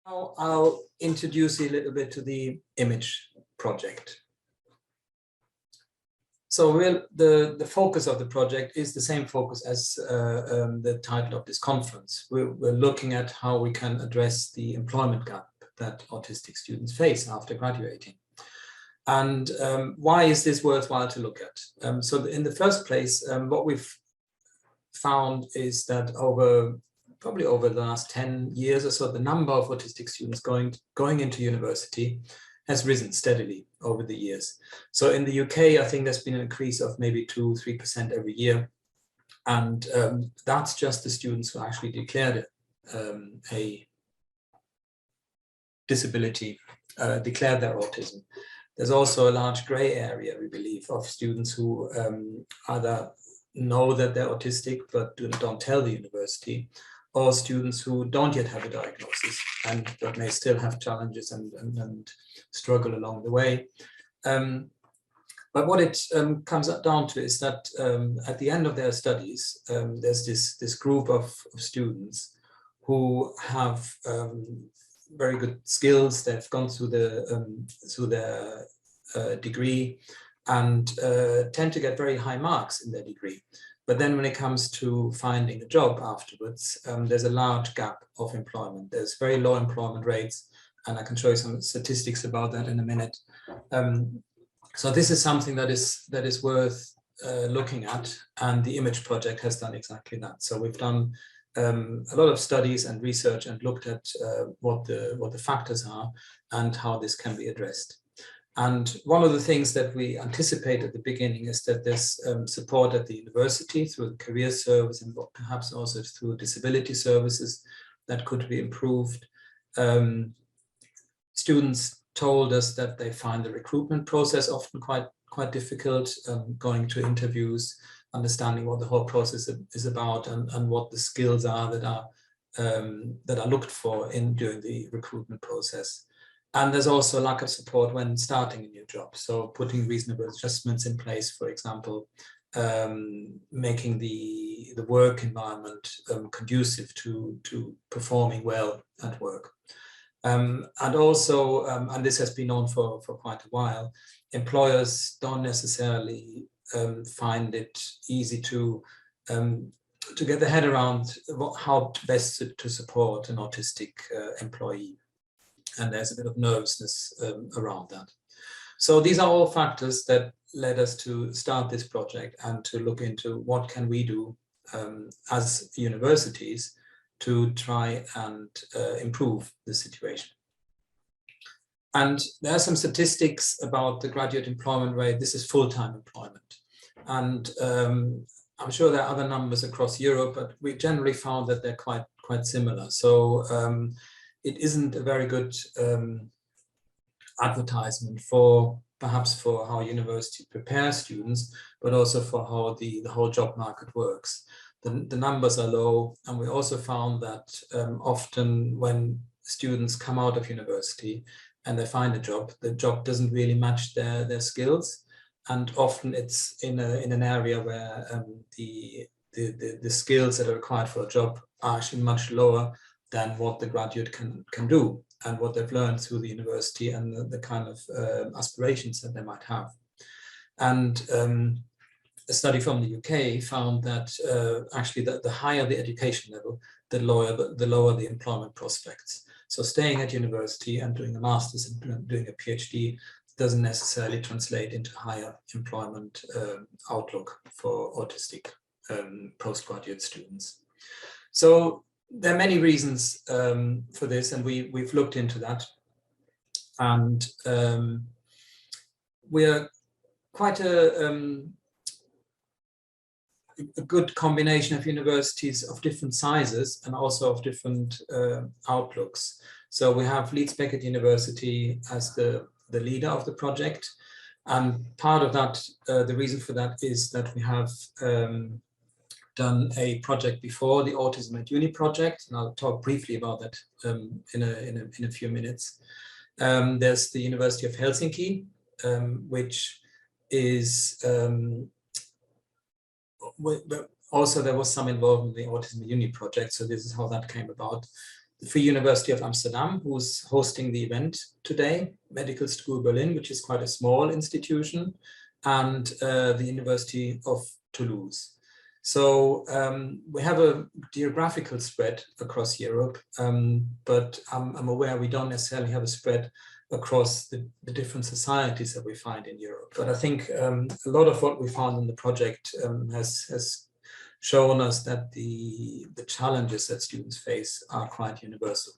Now I'll introduce you a little bit to the image project. So the focus of the project is the same focus as the title of this conference. We're looking at how we can address the employment gap that autistic students face after graduating. And why is this worthwhile to look at? So in the first place, what we've found is that probably over the last 10 years or so, the number of autistic students going into university has risen steadily over the years. So in the UK, I think there's been an increase of maybe 2-3% every year. And that's just the students who actually declared a disability, declared their autism. There's also a large gray area, we believe, of students who either know that they're autistic but don't tell the university, or students who don't yet have a diagnosis but may still have challenges and struggle along the way. But what it comes down to is that at the end of their studies, there's this group of students who have very good skills. They've gone through their degree and tend to get very high marks in their degree. But then when it comes to finding a job afterwards, there's a large gap of employment. There's very low employment rates, and I can show you some statistics about that in a minute. So this is something that is worth looking at, and the Image Project has done exactly that. So we've done a lot of studies and research and looked at what the factors are and how this can be addressed. And one of the things that we anticipate at the beginning is that there's support at the university through the career service and perhaps also through disability services that could be improved. Students told us that they find the recruitment process often quite difficult, going to interviews, understanding what the whole process is about and what the skills are that are looked for during the recruitment process. And there's also a lack of support when starting a new job. So putting reasonable adjustments in place, for example, making the work environment conducive to performing well at work. And also, and this has been known for quite a while, employers don't necessarily find it easy to get their head around how best to support an autistic employee. And there's a bit of nervousness around that. So these are all factors that led us to start this project and to look into what can we do as universities to try and improve the situation. And there are some statistics about the graduate employment rate. This is full-time employment. And I'm sure there are other numbers across Europe, but we generally found that they're quite similar. So it isn't a very good advertisement perhaps for how university prepares students, but also for how the whole job market works. The numbers are low, and we also found that often when students come out of university and they find a job, the job doesn't really match their skills, and often it's in an area where the skills that are required for a job are actually much lower than what the graduate can do and what they've learned through the university and the kind of aspirations that they might have. And a study from the UK found that actually the higher the education level, the lower the employment prospects. So staying at university and doing a master's and doing a PhD doesn't necessarily translate into higher employment outlook for autistic postgraduate students. So there are many reasons for this, and we've looked into that, and we're quite a good combination of universities of different sizes and also of different outlooks. So we have Leeds Beckett University as the leader of the project, and part of that, the reason for that is that we have done a project before, the Autism at Uni project, and I'll talk briefly about that in a few minutes. There's the University of Helsinki, which is also there was some involvement in the Autism at Uni project, so this is how that came about. Free University of Amsterdam, who's hosting the event today, Medical School Berlin, which is quite a small institution, and the University of Toulouse. So we have a geographical spread across Europe, but I'm aware we don't necessarily have a spread across the different societies that we find in Europe. But I think a lot of what we found in the project has shown us that the challenges that students face are quite universal.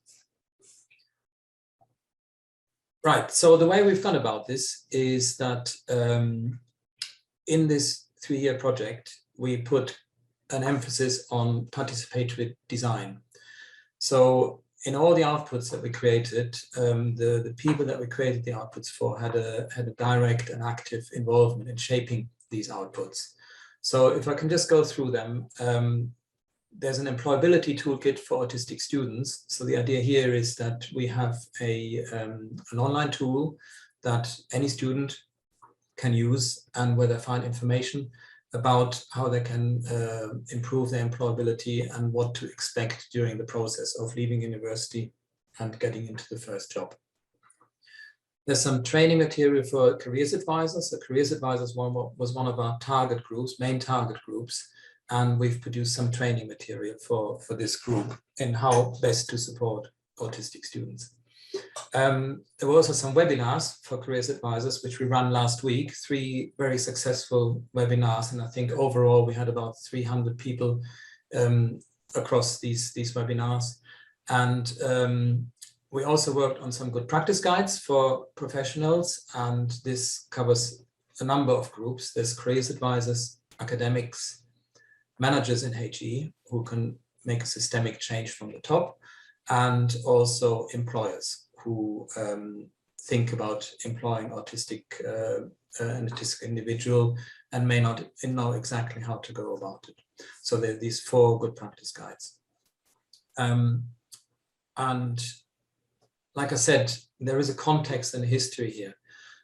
Right, so the way we've gone about this is that in this 3-year project, we put an emphasis on participatory design. So in all the outputs that we created, the people that we created the outputs for had a direct and active involvement in shaping these outputs. So if I can just go through them, there's an employability toolkit for autistic students. So the idea here is that we have an online tool that any student can use, and where they find information about how they can improve their employability and what to expect during the process of leaving university and getting into the first job. There's some training material for careers advisors. The careers advisors was one of our target groups, main target groups, and we've produced some training material for this group in how best to support autistic students. There were also some webinars for careers advisors, which we ran last week, 3 very successful webinars, and I think overall we had about 300 people across these webinars. And we also worked on some good practice guides for professionals, and this covers a number of groups. There's careers advisors, academics, managers in HE who can make a systemic change from the top, and also employers who think about employing an autistic individual and may not know exactly how to go about it. So there are these 4 good practice guides. And like I said, there is a context and a history here.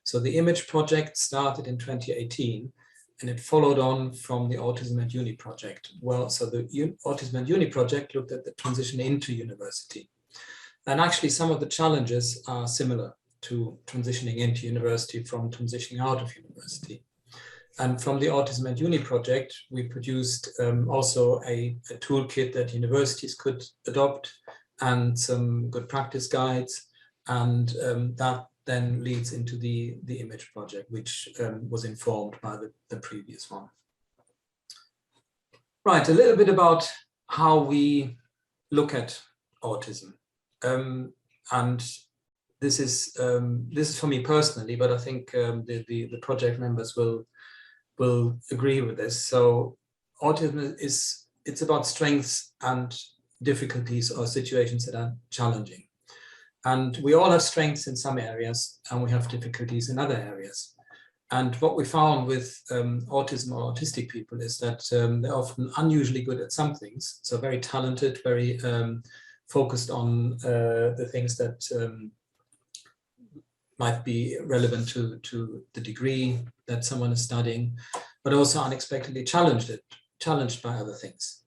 So the image project started in 2018, and it followed on from the Autism at Uni project. Well, so the Autism at Uni project looked at the transition into university. And actually some of the challenges are similar to transitioning into university from transitioning out of university. And from the Autism at Uni project, we produced also a toolkit that universities could adopt and some good practice guides. And that then leads into the image project, which was informed by the previous one. Right, a little bit about how we look at autism. And this is for me personally, but I think the project members will agree with this. So autism it's about strengths and difficulties or situations that are challenging. And we all have strengths in some areas and we have difficulties in other areas. And what we found with autism or autistic people is that they're often unusually good at some things. So very talented, very focused on the things that might be relevant to the degree that someone is studying, but also unexpectedly challenged by other things.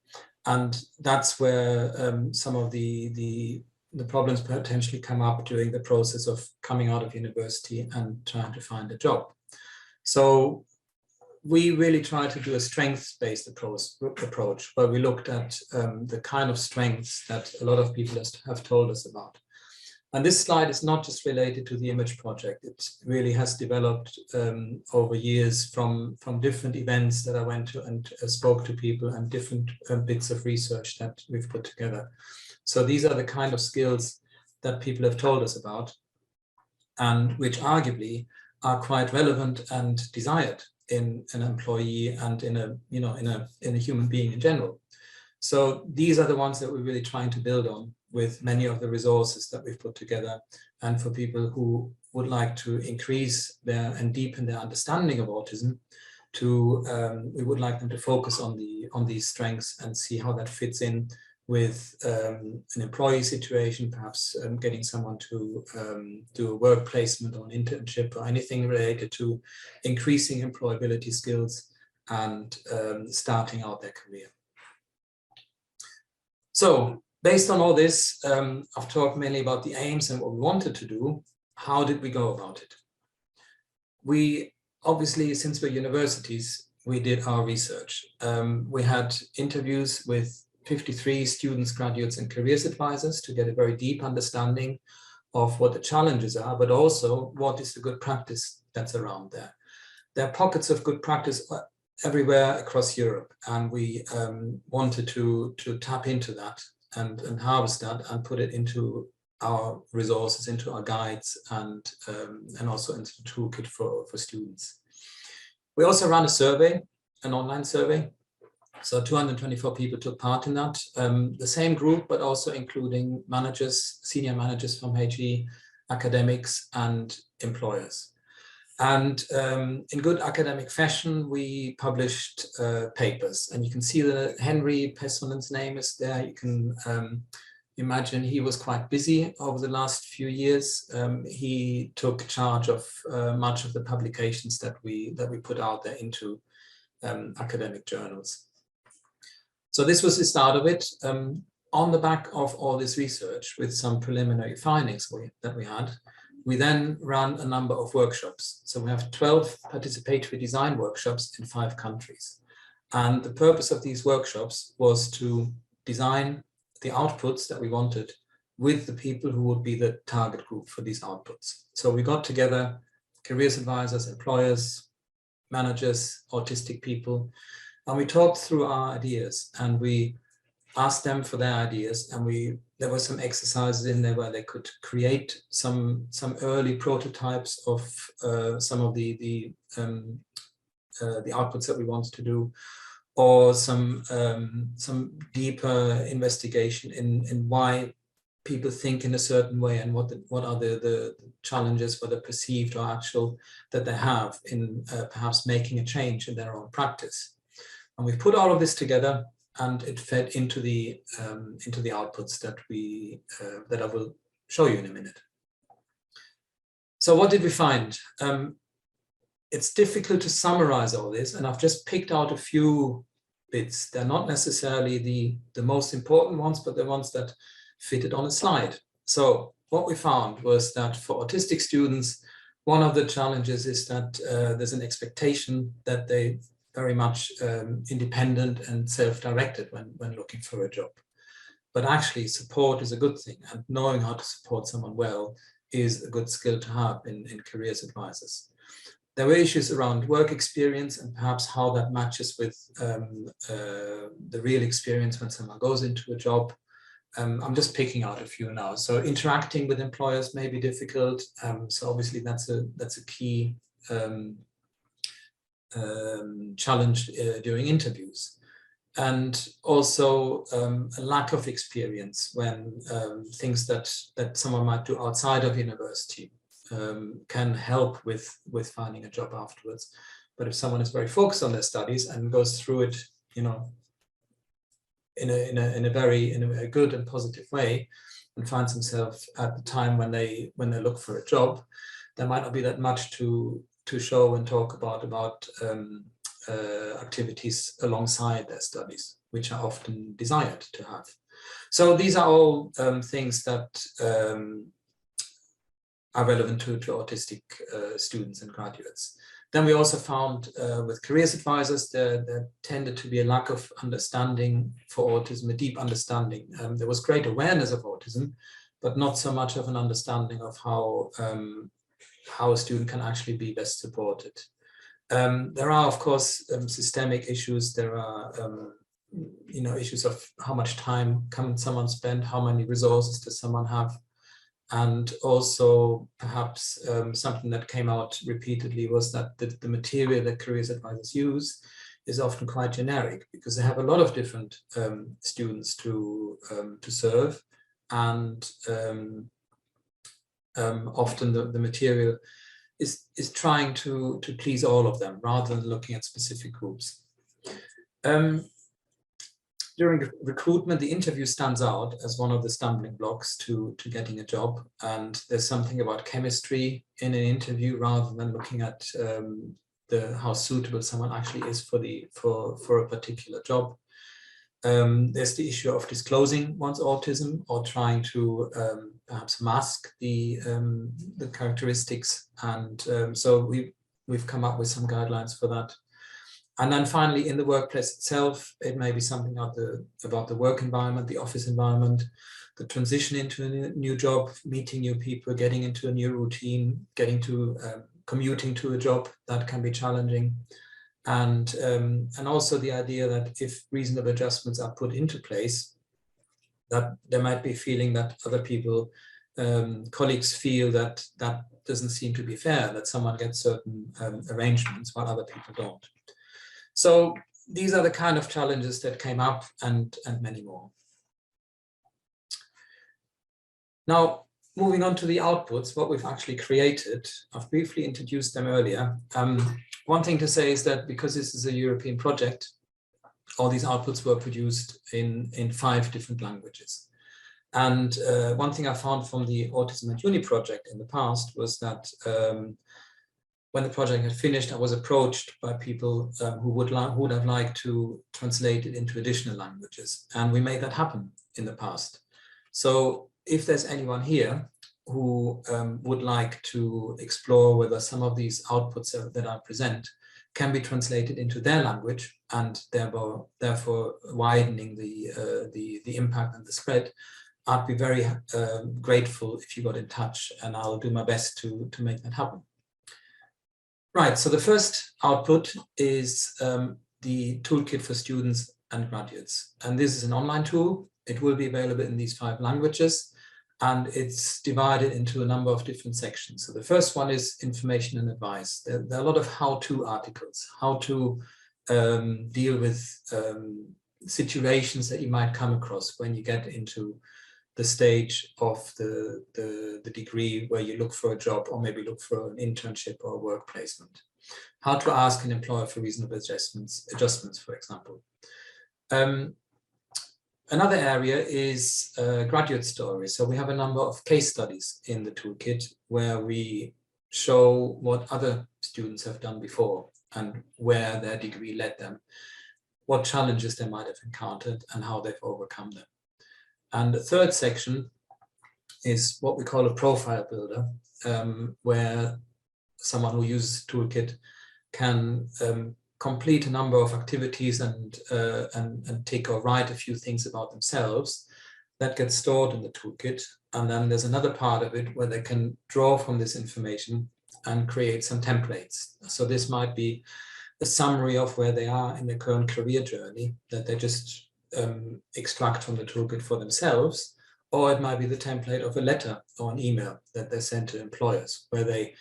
And that's where some of the problems potentially come up during the process of coming out of university and trying to find a job. So we really tried to do a strengths-based approach where we looked at the kind of strengths that a lot of people have told us about. And this slide is not just related to the image project. It really has developed over years from different events that I went to and spoke to people, and different bits of research that we've put together. So these are the kind of skills that people have told us about, and which arguably are quite relevant and desired in an employee and in a human being in general. So these are the ones that we're really trying to build on with many of the resources that we've put together. And for people who would like to increase and deepen their understanding of autism, we would like them to focus on these strengths and see how that fits in with an employee situation, perhaps getting someone to do a work placement or an internship or anything related to increasing employability skills and starting out their career. So Based on all this, I've talked mainly about the aims and what we wanted to do. How did we go about it? We obviously, since we're universities, we did our research. We had interviews with 53 students, graduates, and careers advisors to get a very deep understanding of what the challenges are, but also what is the good practice that's around there. There are pockets of good practice everywhere across Europe, and we wanted to tap into that and harvest that and put it into our resources, into our guides, and also into the toolkit for students. We also ran a survey, an online survey. So 224 people took part in that. The same group, but also including managers, senior managers from HE, academics, and employers. And in good academic fashion, we published papers. And you can see that Henry Pessonen's name is there. You can imagine he was quite busy over the last few years. He took charge of much of the publications that we put out there into academic journals. So this was the start of it. On the back of all this research, with some preliminary findings that we had, we then ran a number of workshops. So we have 12 participatory design workshops in 5 countries. And the purpose of these workshops was to design the outputs that we wanted with the people who would be the target group for these outputs. So we got together careers advisors, employers, managers, autistic people, and we talked through our ideas, and we asked them for their ideas, and there were some exercises in there where they could create some early prototypes of some of the outputs that we wanted to do, or some deeper investigation in why people think in a certain way, and what are the challenges, whether perceived or actual, that they have in perhaps making a change in their own practice. And we put all of this together, and it fed into the outputs that I will show you in a minute. So what did we find? It's difficult to summarize all this, and I've just picked out a few bits. They're not necessarily the most important ones, but the ones that fitted on a slide. So what we found was that for autistic students, one of the challenges is that there's an expectation that they very much independent and self-directed when looking for a job. But actually support is a good thing, and knowing how to support someone well is a good skill to have in careers advisors. There were issues around work experience and perhaps how that matches with the real experience when someone goes into a job. I'm just picking out a few now. So interacting with employers may be difficult. So obviously that's a key challenge during interviews. And also a lack of experience when things that someone might do outside of university can help with finding a job afterwards. But if someone is very focused on their studies and goes through it, you know, in a very good and positive way, and finds themselves at the time when they look for a job, there might not be that much to show and talk about activities alongside their studies, which are often desired to have. So these are all things that are relevant to autistic students and graduates. Then we also found with careers advisors, there tended to be a lack of understanding for autism, a deep understanding. There was great awareness of autism, but not so much of an understanding of how a student can actually be best supported. There are, of course, systemic issues. There are, issues of how much time can someone spend, how many resources does someone have, and also perhaps something that came out repeatedly was that the material that careers advisors use is often quite generic, because they have a lot of different students to serve, and often the material is trying to please all of them rather than looking at specific groups. During recruitment, the interview stands out as one of the stumbling blocks to getting a job. And there's something about chemistry in an interview rather than looking at how suitable someone actually is for a particular job. There's the issue of disclosing one's autism or trying to perhaps mask the characteristics. And so we've come up with some guidelines for that. And then finally, in the workplace itself, it may be something about the work environment, the office environment, the transition into a new job, meeting new people, getting into a new routine, getting to commuting to a job that can be challenging. And also the idea that if reasonable adjustments are put into place, that there might be a feeling that other people, colleagues feel that that doesn't seem to be fair, that someone gets certain arrangements while other people don't. So these are the kind of challenges that came up, and many more. Now, moving on to the outputs, what we've actually created, I've briefly introduced them earlier. One thing to say is that because this is a European project, all these outputs were produced in 5 different languages. And one thing I found from the Autism at Uni project in the past was that when the project had finished, I was approached by people who would have liked to translate it into additional languages. And we made that happen in the past. So if there's anyone here who would like to explore whether some of these outputs that I present can be translated into their language and therefore widening the impact and the spread, I'd be very grateful if you got in touch, and I'll do my best to make that happen. Right, so the first output is the Toolkit for students and graduates. And this is an online tool. It will be available in these 5 languages, and it's divided into a number of different sections. So the first one is information and advice. There are a lot of how-to articles, how to deal with situations that you might come across when you get into the stage of the degree where you look for a job, or maybe look for an internship or a work placement. How to ask an employer for reasonable adjustments, for example. Another area is graduate stories. So we have a number of case studies in the toolkit where we show what other students have done before and where their degree led them, what challenges they might have encountered and how they've overcome them. And the third section is what we call a profile builder, where someone who uses Toolkit can complete a number of activities and tick or write a few things about themselves that gets stored in the Toolkit. And then there's another part of it where they can draw from this information and create some templates. So this might be a summary of where they are in their current career journey that they just extract from the toolkit for themselves, or it might be the template of a letter or an email that they send to employers where they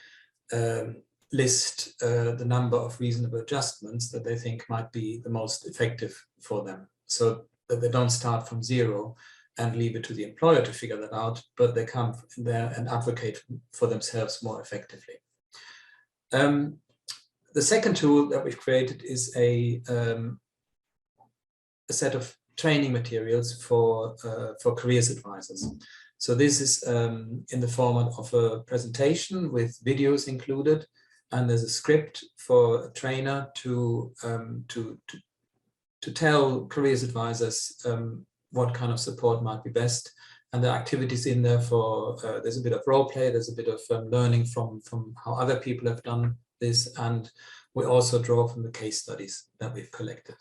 list the number of reasonable adjustments that they think might be the most effective for them, so that they don't start from zero and leave it to the employer to figure that out, but they come there and advocate for themselves more effectively. The second tool that we've created is a set of training materials for careers advisors. So this is in the format of a presentation with videos included, and there's a script for a trainer to tell careers advisors what kind of support might be best. And there are activities in there for, there's a bit of role play, there's a bit of learning from how other people have done this, and we also draw from the case studies that we've collected.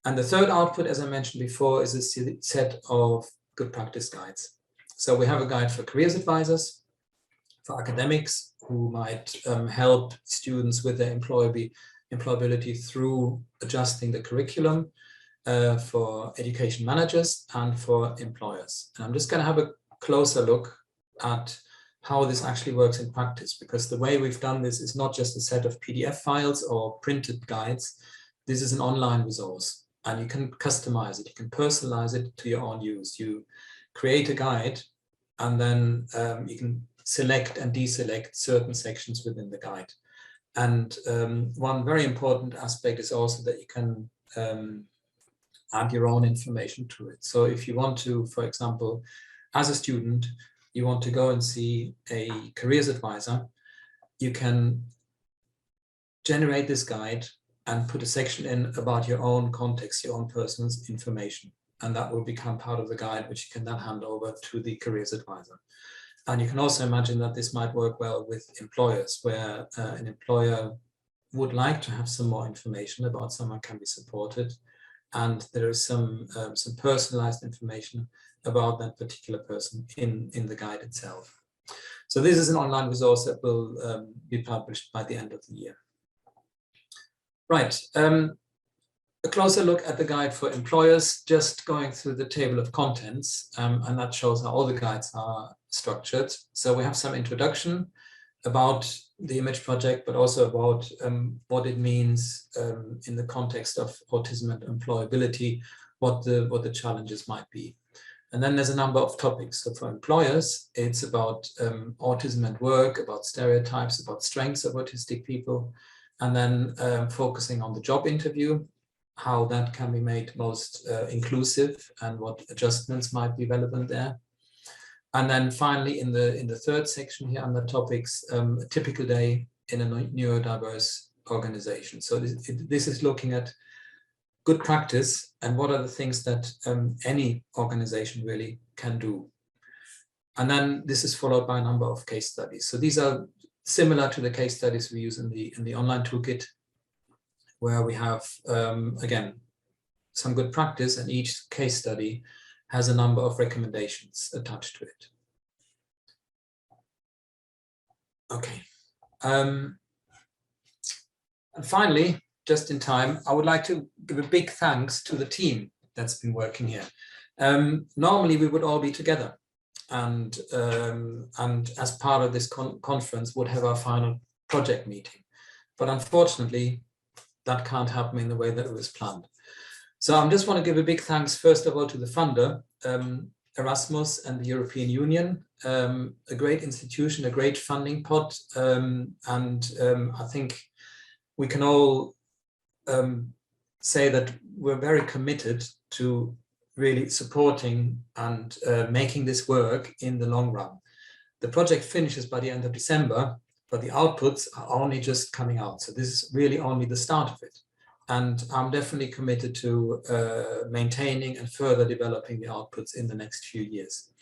And the third output, as I mentioned before, is a set of good practice guides. So we have a guide for careers advisors, for academics who might help students with their employability through adjusting the curriculum, for education managers and for employers. And I'm just going to have a closer look at how this actually works in practice, because the way we've done this is not just a set of PDF files or printed guides. This is an online resource, and you can customize it, you can personalize it to your own use. You create a guide, and then you can select and deselect certain sections within the guide. And one very important aspect is also that you can add your own information to it. So if you want to, for example, as a student, you want to go and see a careers advisor, you can generate this guide and put a section in about your own context, your own personal information. And that will become part of the guide, which you can then hand over to the careers advisor. And you can also imagine that this might work well with employers, where an employer would like to have some more information about someone can be supported, and there is some personalized information about that particular person in the guide itself. So this is an online resource that will be published by the end of the year. Right, a closer look at the guide for employers, just going through the table of contents, and that shows how all the guides are structured. So we have some introduction about the image project, but also about what it means in the context of autism and employability, what the challenges might be. And then there's a number of topics. So for employers, it's about autism at work, about stereotypes, about strengths of autistic people, and then focusing on the job interview, how that can be made most inclusive and what adjustments might be relevant there. And then finally, in the third section here under topics, a typical day in a neurodiverse organization. So this is looking at good practice and what are the things that any organization really can do. And then this is followed by a number of case studies. So these are similar to the case studies we use in the online toolkit, where we have, again, some good practice, and each case study has a number of recommendations attached to it. Okay. And finally, just in time, I would like to give a big thanks to the team that's been working here. Normally, we would all be together, and as part of this conference would have our final project meeting. But unfortunately, that can't happen in the way that it was planned. So I just want to give a big thanks, first of all, to the funder, Erasmus and the European Union, a great institution, a great funding pot. And I think we can all say that we're very committed to really supporting and making this work in the long run. The project finishes by the end of December, but the outputs are only just coming out. So this is really only the start of it. And I'm definitely committed to maintaining and further developing the outputs in the next few years.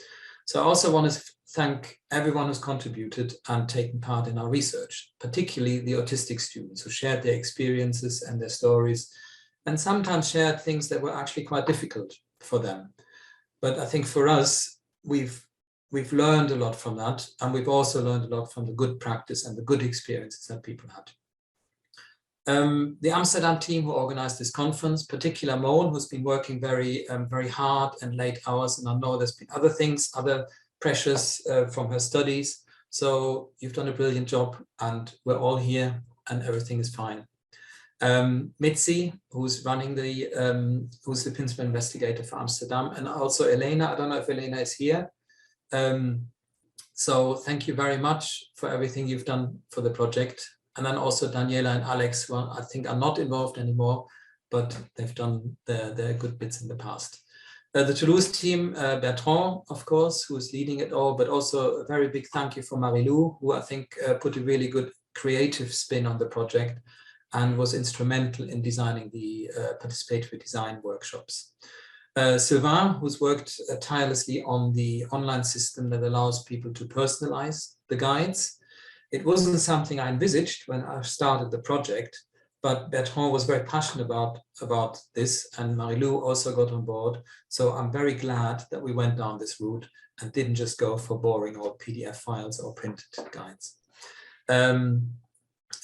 So I also want to thank everyone who's contributed and taken part in our research, particularly the autistic students who shared their experiences and their stories, and sometimes shared things that were actually quite difficult for them. But I think for us, we've learned a lot from that, and we've also learned a lot from the good practice and the good experiences that people had. The Amsterdam team who organized this conference, particularly Moan, who's been working very hard and late hours, and I know there's been other things, other pressures from her studies. So you've done a brilliant job, and we're all here, and everything is fine. Mitzi, who's running who's the principal investigator for Amsterdam, and also Elena. I don't know if Elena is here. So thank you very much for everything you've done for the project. And then also Daniela and Alex, who I think are not involved anymore, but they've done their good bits in the past. The Toulouse team, Bertrand, of course, who is leading it all, but also a very big thank you for Marilou, who I think put a really good creative spin on the project and was instrumental in designing the participatory design workshops. Sylvain, who's worked tirelessly on the online system that allows people to personalize the guides. It wasn't something I envisaged when I started the project, but Bertrand was very passionate about this, and Marilou also got on board. So I'm very glad that we went down this route and didn't just go for boring old PDF files or printed guides. In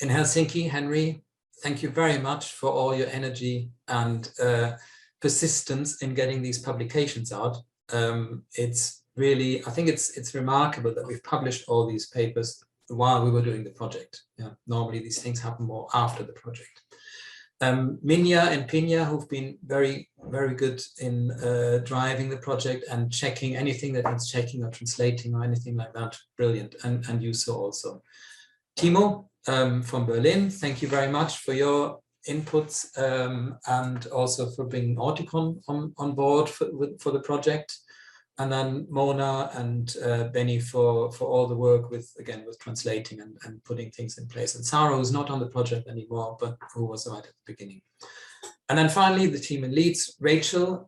Helsinki, Henry, thank you very much for all your energy and persistence in getting these publications out. It's really, I think it's remarkable that we've published all these papers while we were doing the project. Yeah, normally these things happen more after the project. Minya and Pina, who've been very, very good in driving the project and checking anything that needs checking or translating or anything like that. Brilliant, and Yuso also. Timo from Berlin, thank you very much for your inputs and also for bringing Auticon on board for the project. And then Mona and Benny for all the work with translating and putting things in place. And Sarah, who's not on the project anymore, but who was right at the beginning. And then finally, the team in Leeds, Rachel,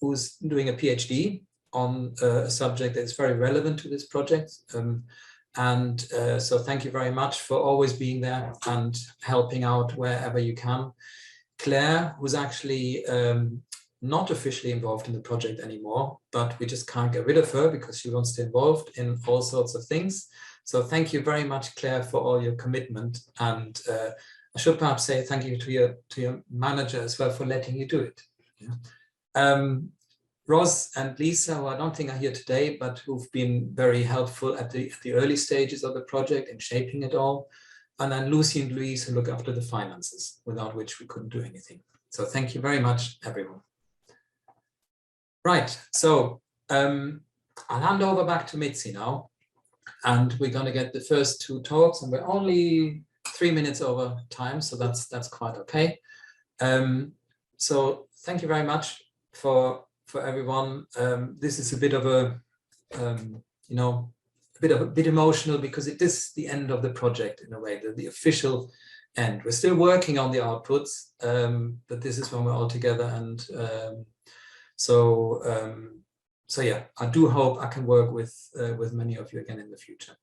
who's doing a PhD on a subject that's very relevant to this project. So thank you very much for always being there and helping out wherever you can. Claire, who's actually not officially involved in the project anymore, but we just can't get rid of her because she wants to be involved in all sorts of things. So thank you very much, Claire, for all your commitment. And I should perhaps say thank you to your manager as well for letting you do it. Yeah. Roz and Lisa, who I don't think are here today, but who've been very helpful at the early stages of the project and shaping it all. And then Lucy and Louise, who look after the finances, without which we couldn't do anything. So thank you very much, everyone. Right, so I'll hand over back to Mitzi now, and we're going to get the first two talks, and we're only 3 minutes over time, so that's quite okay. So thank you very much for everyone. This is a bit of a a bit emotional because it is the end of the project in a way, the official end. We're still working on the outputs, but this is when we're all together, and so yeah, I do hope I can work with many of you again in the future.